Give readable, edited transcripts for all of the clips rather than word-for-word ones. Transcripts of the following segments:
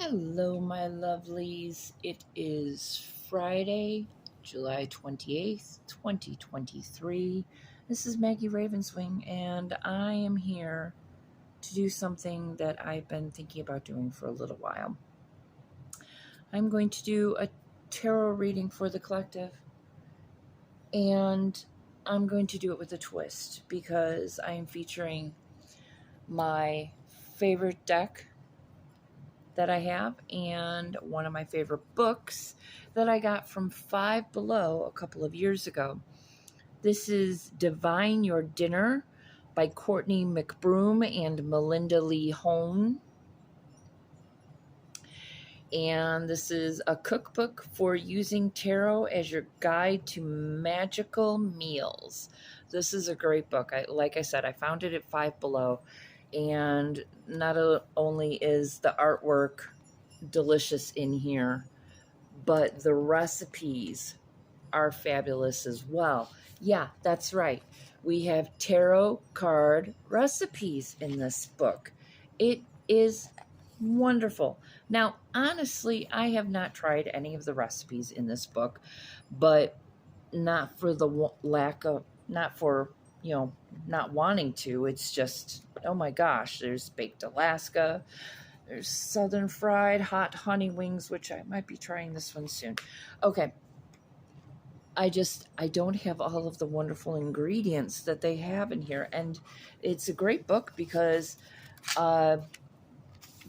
Hello, my lovelies. It is Friday, July 28th, 2023. This is Maggie Ravenswing, and I am here to do something that I've been thinking about doing for a little while. I'm going to do a tarot reading for the collective, and I'm going to do it with a twist because I am featuring my favorite deck that I have and one of my favorite books that I got from Five Below a couple of years ago. This is Divine Your Dinner by Courtney McBroom and Melinda Holm. And this is a cookbook for using tarot as your guide to magical meals. This is a great book. Like I said, I found it at Five Below. And not only is the artwork delicious in here, but the recipes are fabulous as well. Yeah, that's right. We have tarot card recipes in this book. It is wonderful. Now, honestly, I have not tried any of the recipes in this book, but not for the lack of, not for, not wanting to. It's just, oh my gosh, there's baked Alaska, there's southern fried hot honey wings, which I might be trying this one soon. Okay. I don't have all of the wonderful ingredients that they have in here. And it's a great book because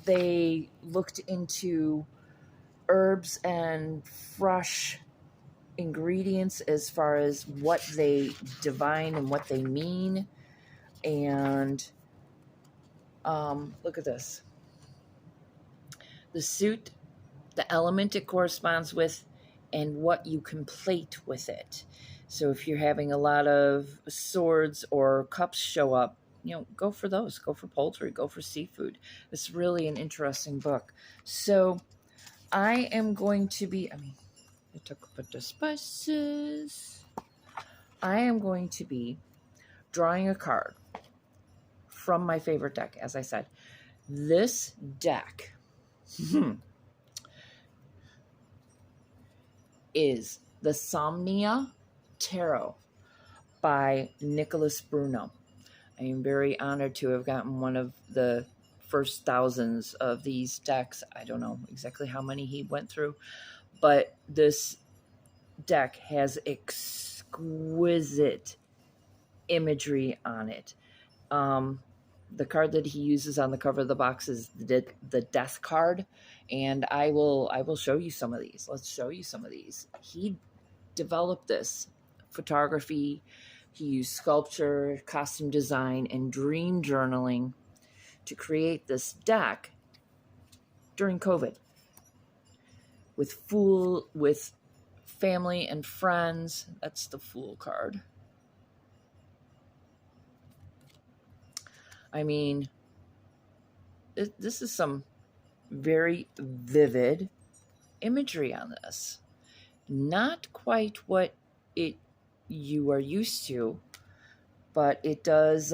they looked into herbs and fresh ingredients as far as what they divine and what they mean. And look at this. The suit, the element it corresponds with, and what you can plate with it. So if you're having a lot of swords or cups show up, go for those. Go for poultry. Go for seafood. It's really an interesting book. So I am going to be, I took a bunch of spices. I am going to be drawing a card from my favorite deck, as I said. This deck is the Somnia Tarot by Nicolas Bruno. I am very honored to have gotten one of the first thousands of these decks. I don't know exactly how many he went through, but this deck has exquisite imagery on it. The card that he uses on the cover of the box is the death card, and I will show you some of these. Let's show you some of these. He developed this photography. He used sculpture, costume design, and dream journaling to create this deck during COVID with family and friends. That's the Fool card. I mean, this is some very vivid imagery on this. Not quite what you are used to, but it does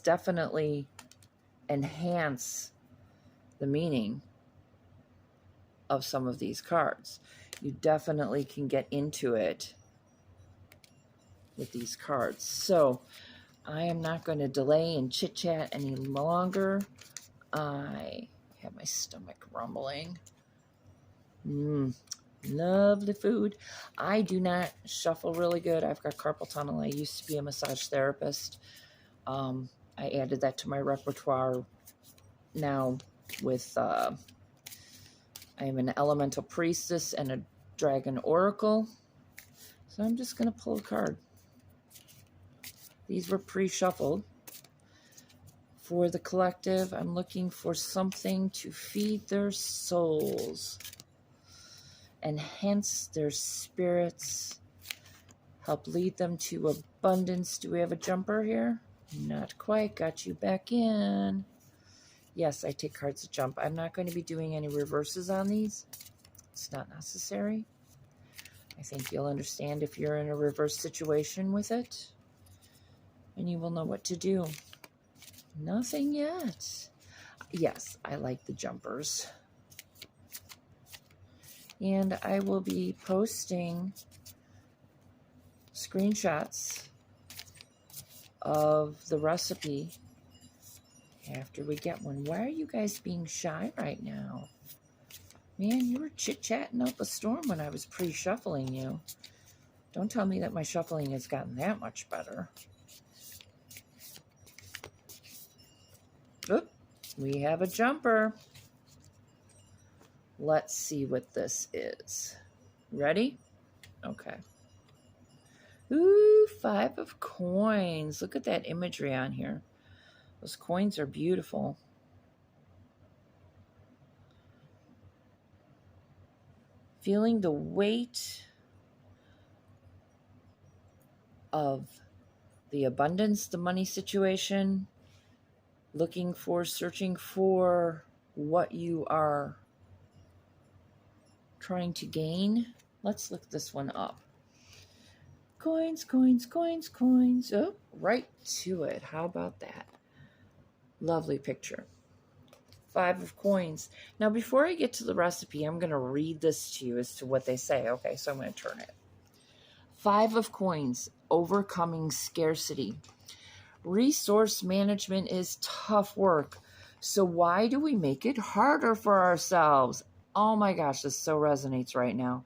definitely enhance the meaning of some of these cards. You definitely can get into it with these cards. So I am not going to delay and chit-chat any longer. I have my stomach rumbling. Lovely food. I do not shuffle really good. I've got carpal tunnel. I used to be a massage therapist. I added that to my repertoire now with I am an elemental priestess and a dragon oracle. So I'm just going to pull a card. These were pre-shuffled. For the collective, I'm looking for something to feed their souls, enhance their spirits, help lead them to abundance. Do we have a jumper here? Not quite. Got you back in. Yes, I take cards to jump. I'm not going to be doing any reverses on these. It's not necessary. I think you'll understand if you're in a reverse situation with it, and you will know what to do. Nothing yet. yes, I like the jumpers. And I will be posting screenshots of the recipe after we get one. Why are you guys being shy right now? Man, you were chit-chatting up a storm when I was pre-shuffling you. Don't tell me that my shuffling has gotten that much better. Oop, we have a jumper. Let's see what this is. Ready? Okay. Ooh, 5 of coins. Look at that imagery on here. Those coins are beautiful. Feeling the weight of the abundance, the money situation, searching for what you are trying to gain. Let's look this one up. Coins, coins, coins, coins. Oh, right to it. How about that? Lovely picture. 5 of coins. Now, before I get to the recipe, I'm going to read this to you as to what they say. Okay, so I'm going to turn it. 5 of coins, overcoming scarcity. Resource management is tough work. So why do we make it harder for ourselves? Oh my gosh, this so resonates right now.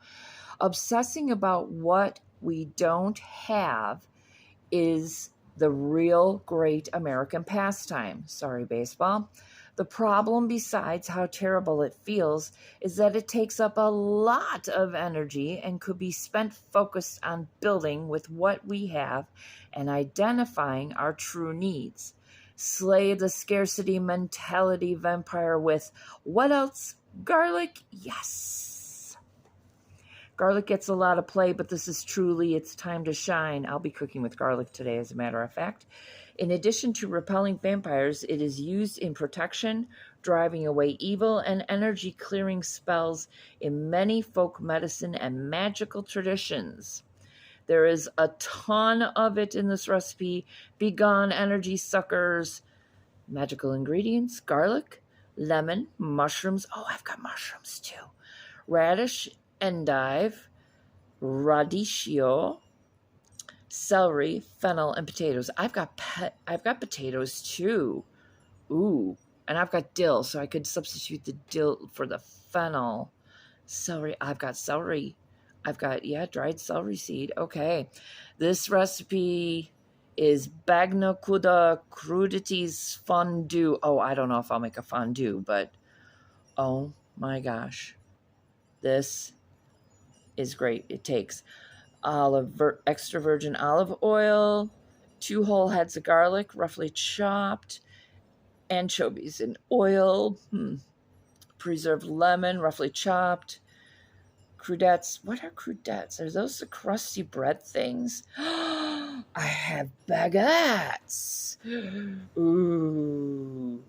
Obsessing about what we don't have is the real great American pastime. Sorry, baseball. The problem, besides how terrible it feels, is that it takes up a lot of energy and could be spent focused on building with what we have and identifying our true needs. Slay the scarcity mentality vampire with what else? Garlic? Yes. Garlic gets a lot of play, but this is truly its time to shine. I'll be cooking with garlic today, as a matter of fact. In addition to repelling vampires, it is used in protection, driving away evil, and energy clearing spells in many folk medicine and magical traditions. There is a ton of it in this recipe. Begone energy suckers. Magical ingredients: garlic, lemon, mushrooms. Oh, I've got mushrooms too. Radish, endive, radicchio, celery, fennel, and potatoes. I've got potatoes too. Ooh, and I've got dill, so I could substitute the dill for the fennel. Celery. I've got celery. I've got, dried celery seed. Okay. This recipe is bagna kuda crudities fondue. Oh, I don't know if I'll make a fondue, but oh my gosh. This is great. It takes extra virgin olive oil, 2 whole heads of garlic, roughly chopped, anchovies in oil, preserved lemon, roughly chopped, crudettes. What are crudettes? Are those the crusty bread things? I have baguettes. Ooh,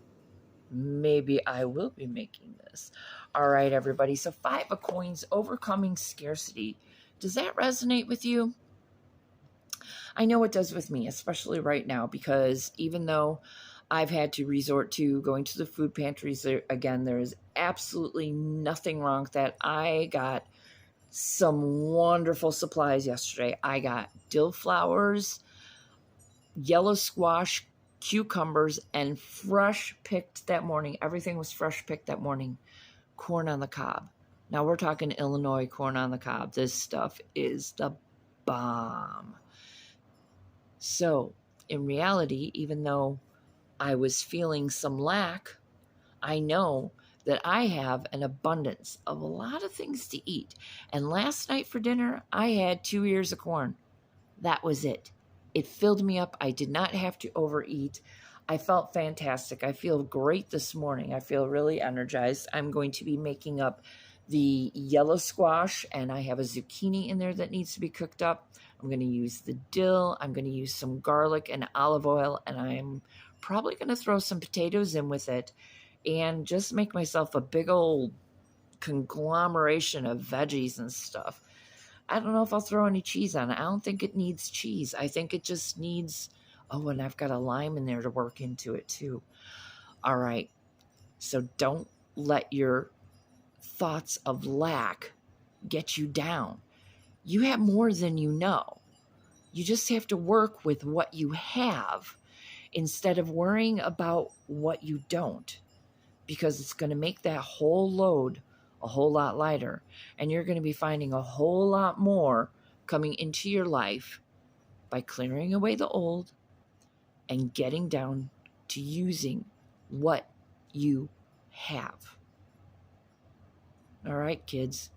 maybe I will be making this. All right, everybody. So 5 of coins, overcoming scarcity. Does that resonate with you? I know it does with me, especially right now, because even though I've had to resort to going to the food pantries again, there is absolutely nothing wrong with that. I got some wonderful supplies yesterday. I got dill flowers, yellow squash, cucumbers, and fresh picked that morning. Everything was fresh picked that morning. Corn on the cob. Now we're talking Illinois corn on the cob. This stuff is the bomb. So in reality, even though I was feeling some lack, I know that I have an abundance of a lot of things to eat. And last night for dinner, I had 2 ears of corn. That was it. It filled me up. I did not have to overeat. I felt fantastic. I feel great this morning. I feel really energized. I'm going to be making up the yellow squash, and I have a zucchini in there that needs to be cooked up. I'm going to use the dill. I'm going to use some garlic and olive oil, and I'm probably going to throw some potatoes in with it and just make myself a big old conglomeration of veggies and stuff. I don't know if I'll throw any cheese on it. I don't think it needs cheese. I think it just needs, and I've got a lime in there to work into it too. All right. So don't let your thoughts of lack get you down. You have more than you know. You just have to work with what you have instead of worrying about what you don't, because it's going to make that whole load a whole lot lighter. And you're going to be finding a whole lot more coming into your life by clearing away the old and getting down to using what you have. All right, kids.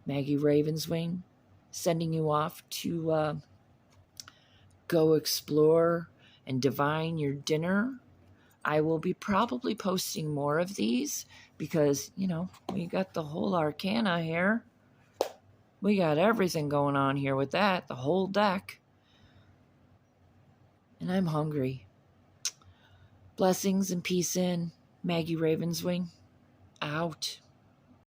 Maggie Ravenswing sending you off to go explore and divine your dinner. I will be probably posting more of these because, we got the whole arcana here. We got everything going on here with that, the whole deck. And I'm hungry. Blessings and peace in. Maggie Ravenswing, out.